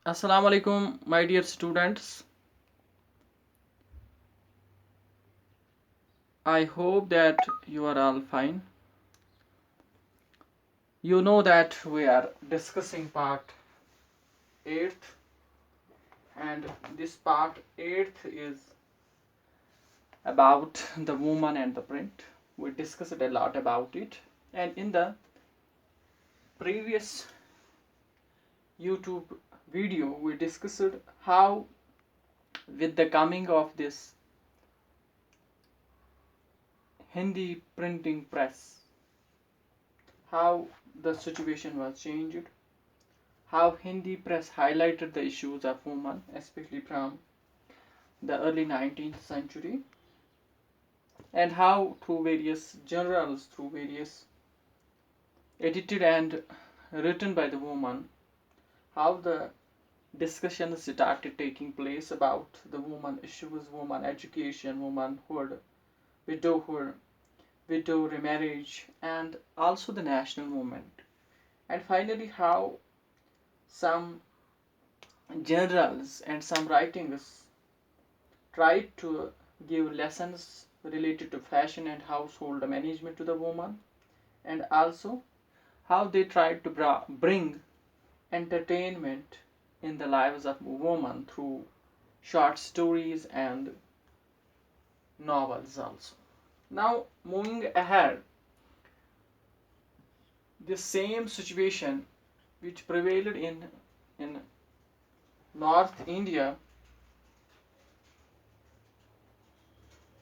Assalamu alaikum, my dear students. I hope that you are all fine. You know that we are discussing part 8th, and this part 8th is about the woman and the print. We discussed a lot about it, and in the previous YouTube video, we discussed how, with the coming of this Hindi printing press, how the situation was changed, how Hindi press highlighted the issues of women, especially from the early 19th century, and how through various journals, through various edited and written by the woman, how the discussions started taking place about the woman issues, woman education, womanhood, widowhood, widow remarriage, and also the national movement. And finally, how some journals and some writings tried to give lessons related to fashion and household management to the woman, and also how they tried to bring entertainment in the lives of women through short stories and novels also. Now, moving ahead, the same situation which prevailed in North India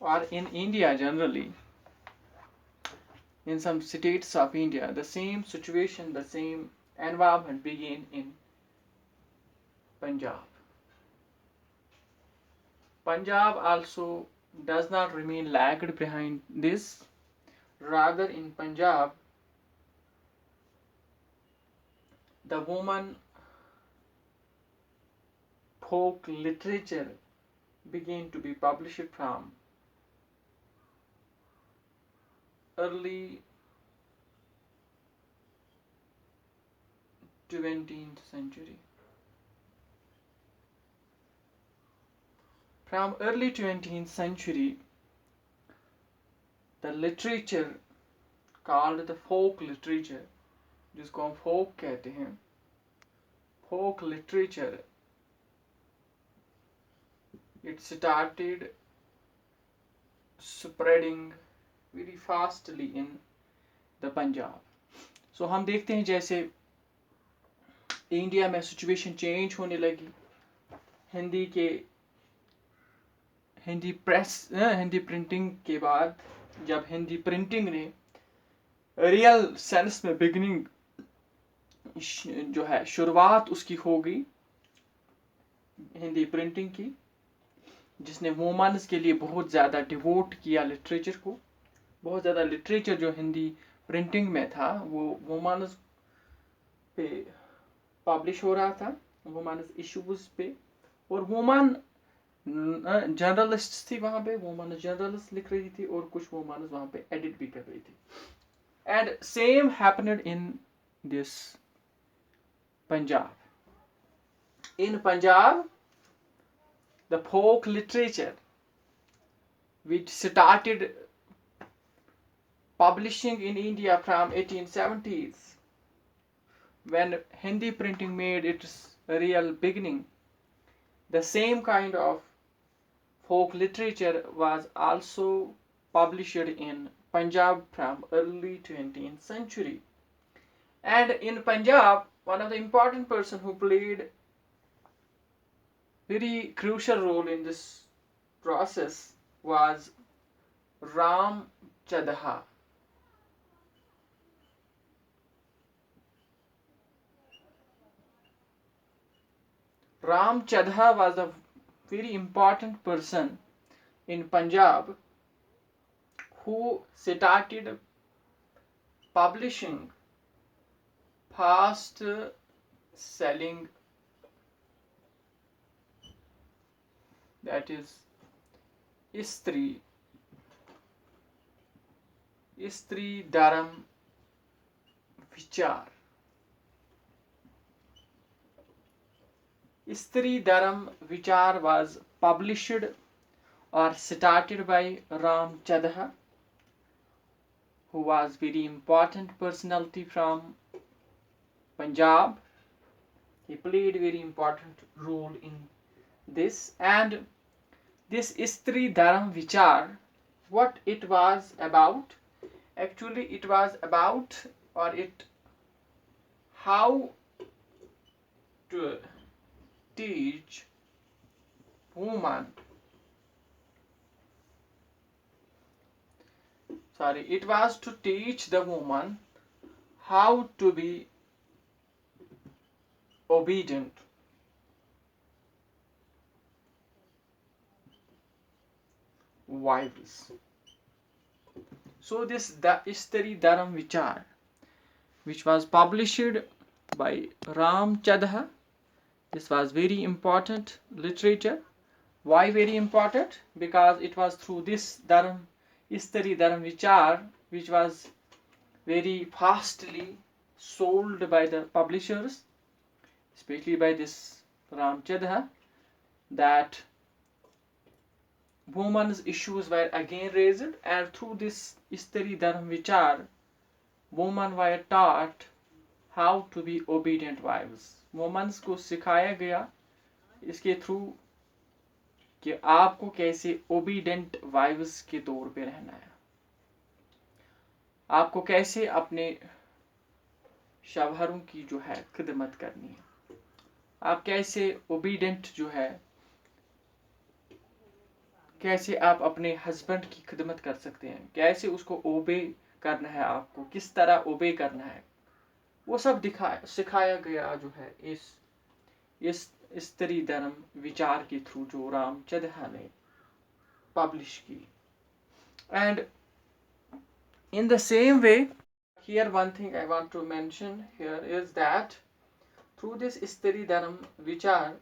or in India generally, in some states of India, the same situation, the same environment began in Punjab. Punjab also does not remain lagged behind this. Rather, in Punjab, the woman folk literature began to be published from early 20th century. From early 20th century, the literature called the folk literature, जिसको हम folk कहते हैं, folk literature, it started spreading very fastly in the Punjab. So हम देखते हैं जैसे India में situation change होने लगी, हिंदी के हिंदी प्रिंटिंग के बाद, जब हिंदी प्रिंटिंग ने रियल सेंस में बिगनिंग जो है शुरुआत उसकी हो गई हिंदी प्रिंटिंग की, जिसने वुमेन्स के लिए बहुत ज़्यादा डिवोट किया लिटरेचर को, बहुत ज़्यादा लिटरेचर जो हिंदी प्रिंटिंग में था वो वुमेन्स पे पब्लिश हो रहा था, वुमेन्स इश्यूज पे, और वुमेन जर्नलिस्ट थी वहाँ पे, वुमेन जर्नलिस्ट लिख रही थी और कुछ वुमेन वहाँ पे एडिट भी कर रही थी. And same happened in this Punjab. In Punjab, the folk literature, which started publishing in India from 1870s, when Hindi printing made its real beginning, the same kind of folk literature was also published in Punjab from early 20th century. And in Punjab, one of the important person who played very crucial role in this process was Ram Chadha. Ram Chadha was a very important person in Punjab who started publishing fast selling, that is Istri Dharam Vichar. Stri Dharam Vichar was published or started by Ram Chadha, who was very important personality from Punjab. He played very important role in this. And this Stri Dharam Vichar, what it was about? Actually, it was about, or it, how to teach woman, it was to teach the woman how to be obedient. Wives. So this the Stri Dharam Vichar, which was published by Ram Chadha, this was very important literature. Why very important? Because it was through this Stri Dharam Vichar, which was very fastly sold by the publishers, especially by this Ram Chadha, that women's issues were again raised, and through this Stri Dharam Vichar, women were taught how to be obedient wives. Womens को सिखाया गया इसके through कि आपको कैसे obedient wives के तौर पे रहना है, आपको कैसे अपने शवहरों की जो है खिदमत करनी है, आप कैसे ओबीडेंट जो है, कैसे आप अपने हस्बैंड की खिदमत कर सकते हैं, कैसे उसको ओबे करना है, आपको किस तरह ओबे करना है, वो सब सिखाया गया जो है इस स्त्री धर्म विचार के थ्रू जो राम चद्हा ने पब्लिश की. And in the same way, here one thing I want to mention here is that through this Stri Dharam Vichar,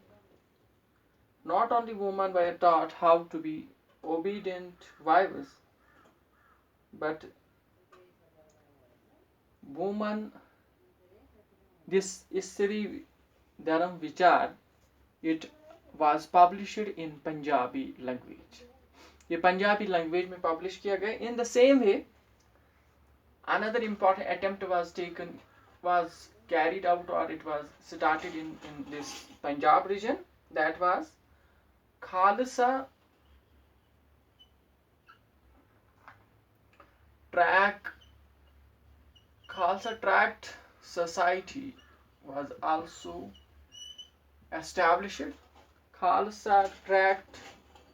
not only women were taught how to be obedient wives, but women, this Stri Dharam Vichar, it was published in Punjabi language. ये Punjabi language में publish किया गया. In the same way, another important attempt was carried out, or it was started in this Punjab region, that was Khalsa Tract Society was also established. Khalsa Tract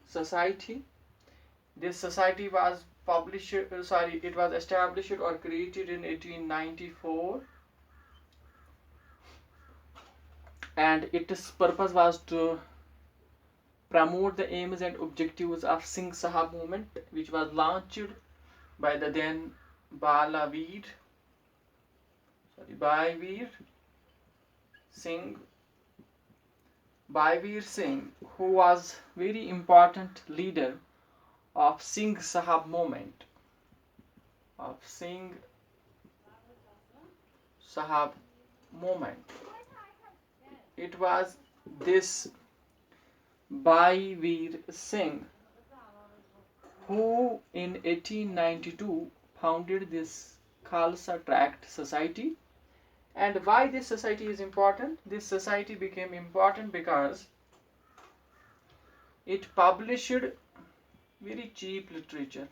Society. This society was it was established or created in 1894, and its purpose was to promote the aims and objectives of Singh Sahab movement, which was launched by the then Baiveer Singh, who was very important leader of Singh Sahab movement. It was this Baiveer Singh who in 1892 founded this Khalsa Tract Society. And why this society is important? This society became important because it published very cheap literature.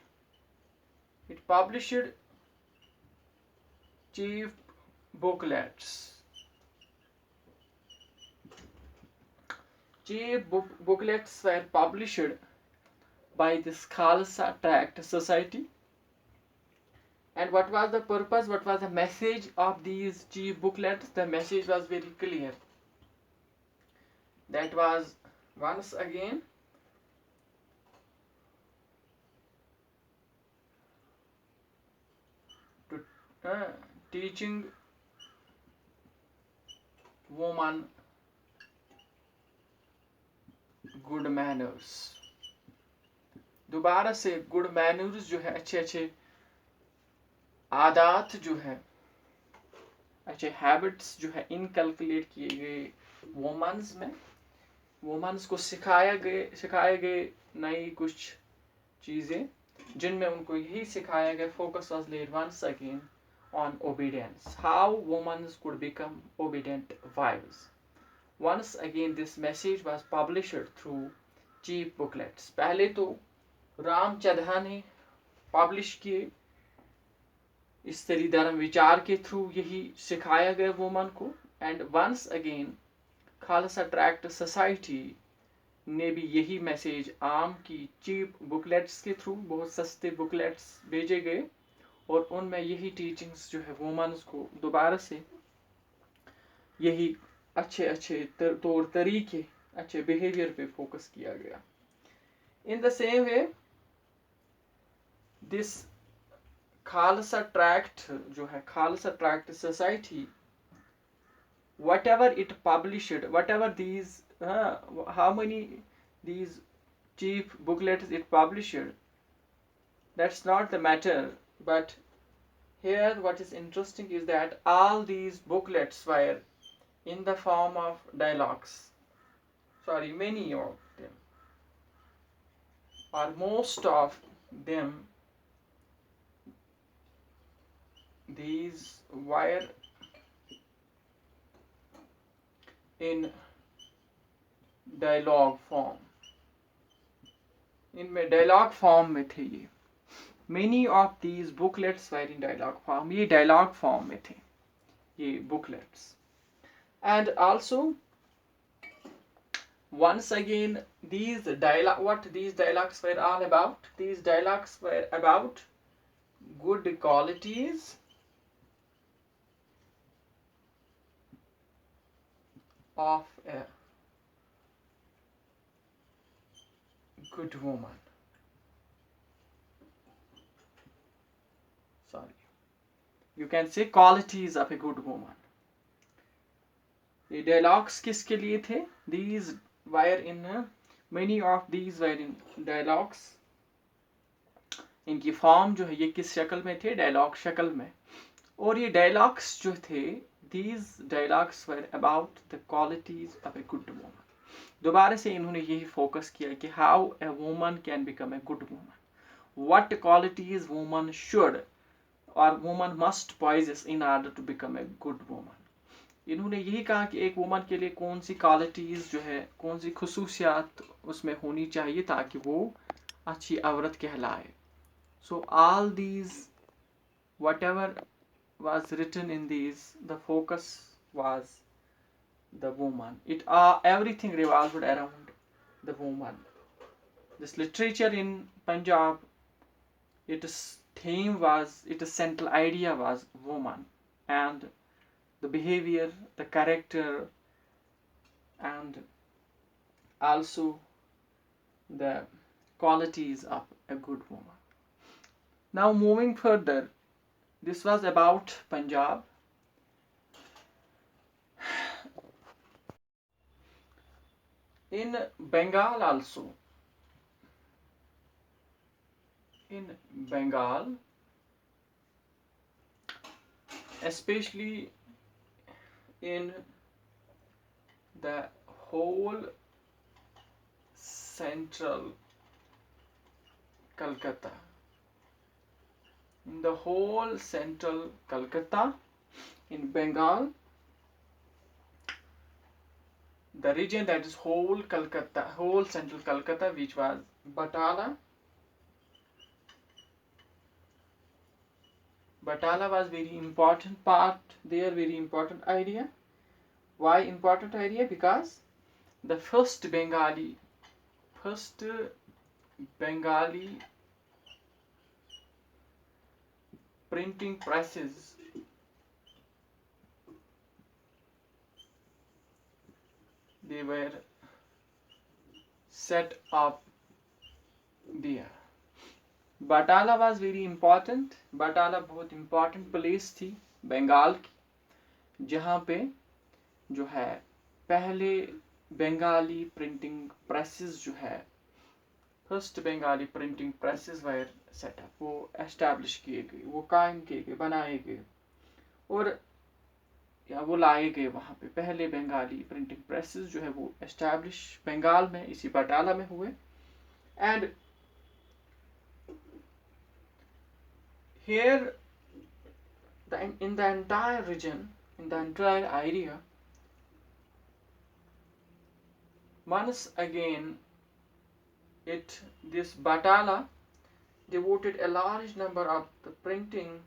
It published cheap booklets. Cheap booklets were published by this Khalsa Tract Society. And what was the purpose? What was the message of these cheap booklets? The message was very clear. That was, once again, teaching woman good manners. दोबारा से good manners जो है, अच्छे अच्छे आदात जो है, अच्छे habits जो है इनकलकुलेट किए गए वुमेन्स में, वुमेन्स को सिखाए गए नई कुछ चीज़ें, जिनमें उनको यही सिखाया गया, focus was laid once again on obedience, how women could become obedient wives. Once again this message was published through cheap booklets. पहले तो राम चड्ढा ने पब्लिश किए, स्त्री धर्म विचार के थ्रू यही सिखाया गया वुमन को. And once again Khalsa Tract Society ने भी यही मैसेज आम की चीप बुकलेट्स के थ्रू, बहुत सस्ते बुकलेट्स भेजे गए, और उनमें यही टीचिंग्स जो है वुमेन्स को दोबारा से यही अच्छे अच्छे तौर तरीके, अच्छे बिहेवियर पे फोकस किया गया. In the same way this Khalsa tract जो है, Khalsa Tract society, whatever it published, whatever these how many these cheap booklets it published, that's not the matter. But here what is interesting is that all these booklets were in the form of dialogues. Many of them, or most of them, these were in dialogue form. इनमें dialogue form में थे ये. Many of these booklets were in dialogue form. ये dialogue form में थे ये booklets. And also once again what these dialogues were all about, these dialogues were about good qualities of a good woman. You can say qualities of a good woman. ये dialogues किसके लिए थे? These were in many of these were in dialogues. इनकी form जो है ये किस शक्ल में थे? डायलॉग शक्ल में. और ये डायलॉग्स जो थे, these dialogues were about the qualities of a good woman. दोबारा से इन्होंने यही फोकस किया कि how a woman can become a good woman, what qualities woman should or woman must possess in order to become a good woman. इन्होंने यही कहा कि एक वुमन के लिए कौन सी क्वालिटीज जो है, कौन सी खुसूसियात उसमें होनी चाहिए ताकि वो अच्छी औरत कहलाए. So all these, whatever was written in these, the focus was the woman. Everything revolved around the woman. This literature in Punjab, its theme was, its central idea was woman, and the behavior, the character, and also the qualities of a good woman. Now moving further, this was about Punjab. In Bengal also, in Bengal, especially in the whole central Calcutta, in the whole central Calcutta, in Bengal, the region that is whole Calcutta, whole central Calcutta, which was Batala. Batala was very important part there, very important area. Why important area? Because the first Bengali printing presses they were set up there. Batala was very important. Batala बहुत important place थी बंगाल की, जहाँ पे जो है पहले Bengali printing presses जो है, first Bengali printing presses were set up, वो एस्टैब्लिश किए गए, वो कायम किए गए, बनाए गए. और या वो लाए गए वहाँ पे। पहले बंगाली प्रिंटिंग प्रेसेस जो है वो एस्टैब्लिश बंगाल में इसी बटाला में हुए। And here in the entire region, in the entire area, once again this Batala devoted a large number of the printing.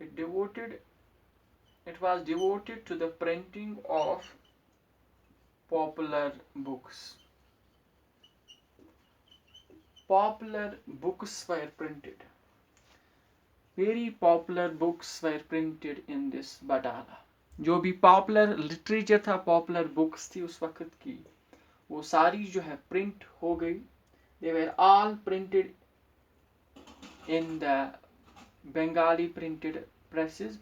It was devoted to the printing of popular books. Popular books were printed. Very popular books were printed in this Batala. जो भी popular literature था, popular books थी उस वक्त की, वो सारी जो है प्रिंट हो गई. They were all printed in the Bengali printing presses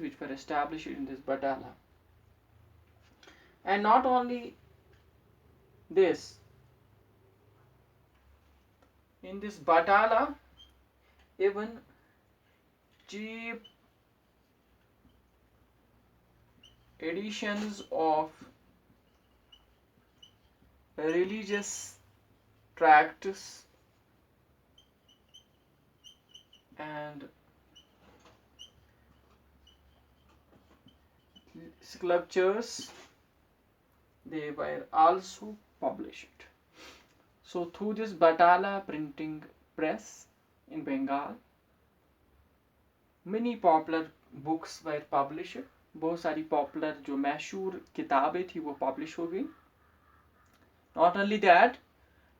which were established in this Batala. And not only this, in this Batala, even cheap editions of religious tracts and sculptures, they were also published. So through this Batala printing press in Bengal, many popular books were published. बहुत सारी popular जो मशहूर किताबें थी वो publish हो गई. Not only that,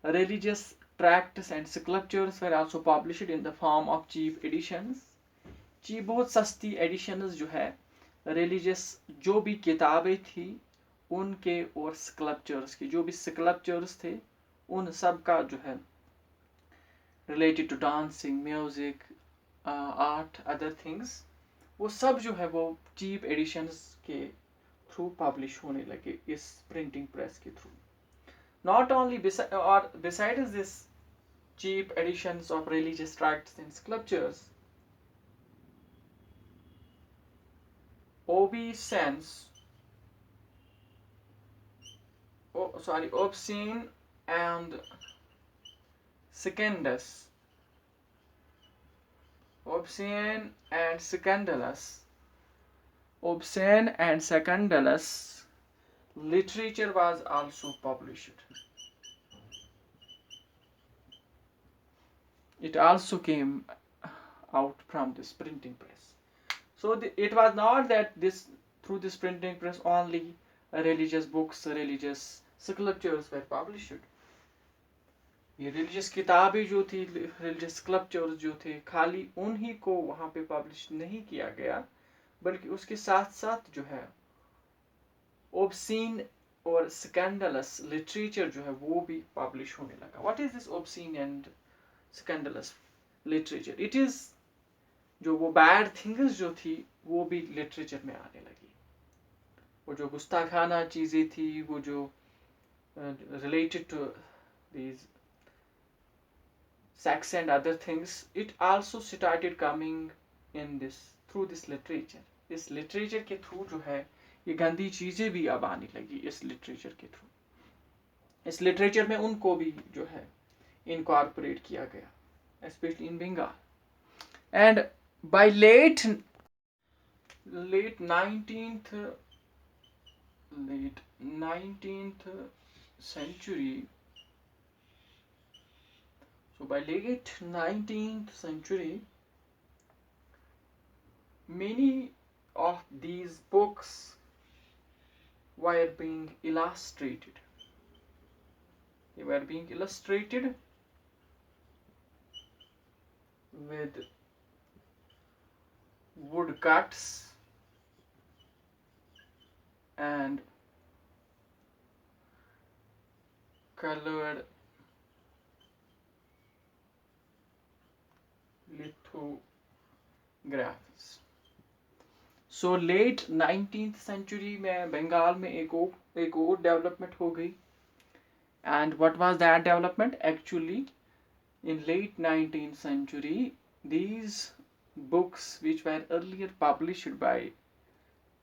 religious tracts and sculptures were also published in the form of cheap editions. cheap बहुत सस्ती editions जो है religious जो भी किताबें थी उनके और sculptures की, जो भी sculptures थे उन सब का जो है related to dancing, music, art, other things, वो सब जो है वो cheap editions के थ्रू पब्लिश होने लगे इस प्रिंटिंग प्रेस के through. Not only besides this cheap editions of religious tracts and sculptures, obscene and scandalous literature was also published. It also came out from this printing press. So it was not that through this printing press only religious books, religious sculptures were published. ये religious किताबें जो थी, religious sculptures जो थे, खाली उन्हीं को वहाँ पे पब्लिश नहीं किया गया, बल्कि उसके साथ साथ जो है ओब्सीन और स्कैंडलस लिटरेचर जो है वो भी पब्लिश होने लगा. What is this obscene and scandalous literature? It is जो वो बैड थिंग्स जो थी वो भी लिटरेचर में आने लगी. वो जो गुस्ताखाना चीज़ें थी, वो जो related to these sex and other things, it also started coming in through this literature. इस लिटरेचर के थ्रू जो है ये गंदी चीज़ें भी अब आने लगी इस लिटरेचर के थ्रू. इस लिटरेचर में उनको भी जो है इनकॉर्पोरेट किया गया, especially in Bengal. And by late 19th century, so by late 19th century, many of these books were being illustrated. They were being illustrated with woodcuts and colored lithographs. So late 19th century में बंगाल में एक और development हो गई. And what was that development? Actually, in late 19th century, these books which were earlier published by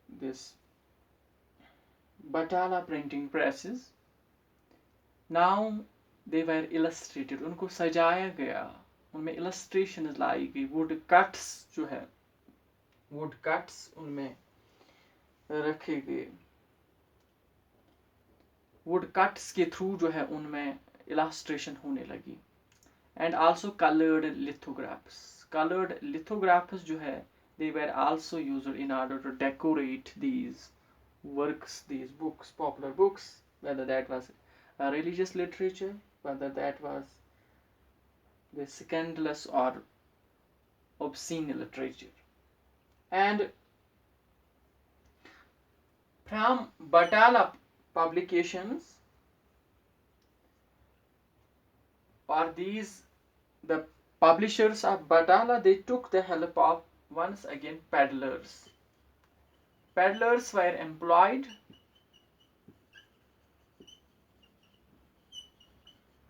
this Batala printing presses. Now they were illustrated, उनको सजाया गया, उनमें illustration लाई गई, wood cuts जो है, wood cuts उनमें रखे गए, wood cuts के थ्रू जो है उनमें illustration होने लगी. And also colored lithographs. Colored lithographs जो है, they were also used in order to decorate these works, these books, popular books, whether that was religious literature, whether that was the scandalous or obscene literature. And from Batala publications, or these, the publishers of Batala, they took the help of once again peddlers. Peddlers were employed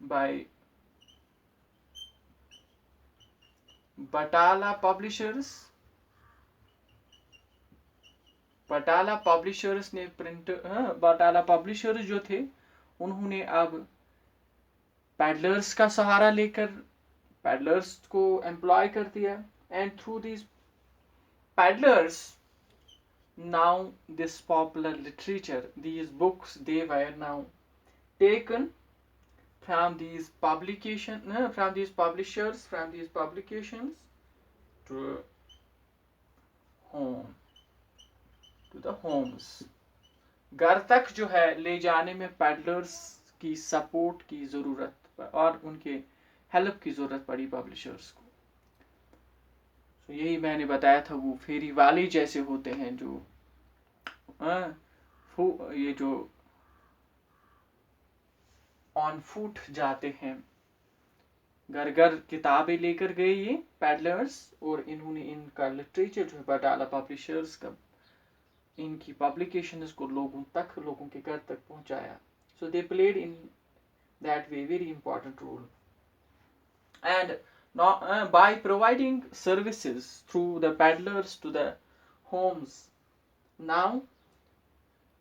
by Batala publishers. Batala publishers ने print Batala publishers जो थे उन्होंने अब peddlers का सहारा लेकर peddlers को employ कर दिया. And through these peddlers, now this popular literature, these books, they were now taken from these publications, from these publishers, from these publications to home, to the homes. घर तक जो है ले जाने में पैडलर्स की सपोर्ट की ज़रूरत और उनके हेल्प की ज़रूरत पड़ी पब्लिशर्स को. तो यही मैंने बताया था, वो फेरी वाले जैसे होते हैं जो ये जो ऑन फुट जाते हैं, घर घर किताबें लेकर गए ये पैडलर्स, और इन्होंने इनका लिटरेचर जो है बटाला पब्लिशर्स का, इनकी पब्लिकेशंस को लोगों के घर तक पहुंचाया. So they played in that way very important role. And by providing services through the peddlers to the homes, now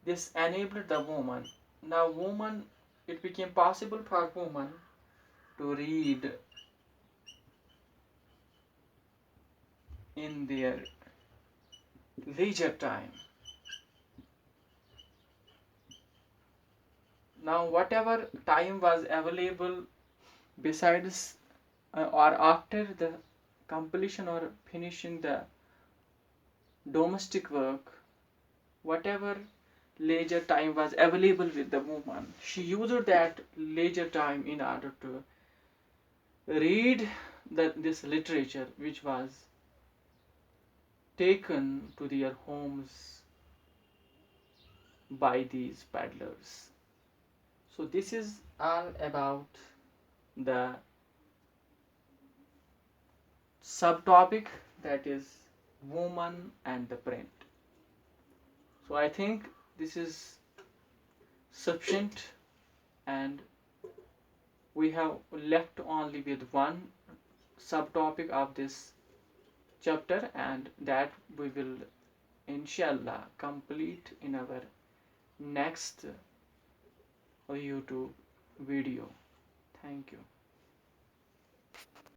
this enabled the woman. Now woman, it became possible for woman to read in their leisure time. Now whatever time was available besides or after the completion or finishing the domestic work, whatever leisure time was available with the woman, she used that leisure time in order to read this literature which was taken to their homes by these peddlers. So this is all about the subtopic, that is woman and the print. So I think this is sufficient, and we have left only with one subtopic of this chapter, and that we will inshallah complete in our next YouTube video. Thank you.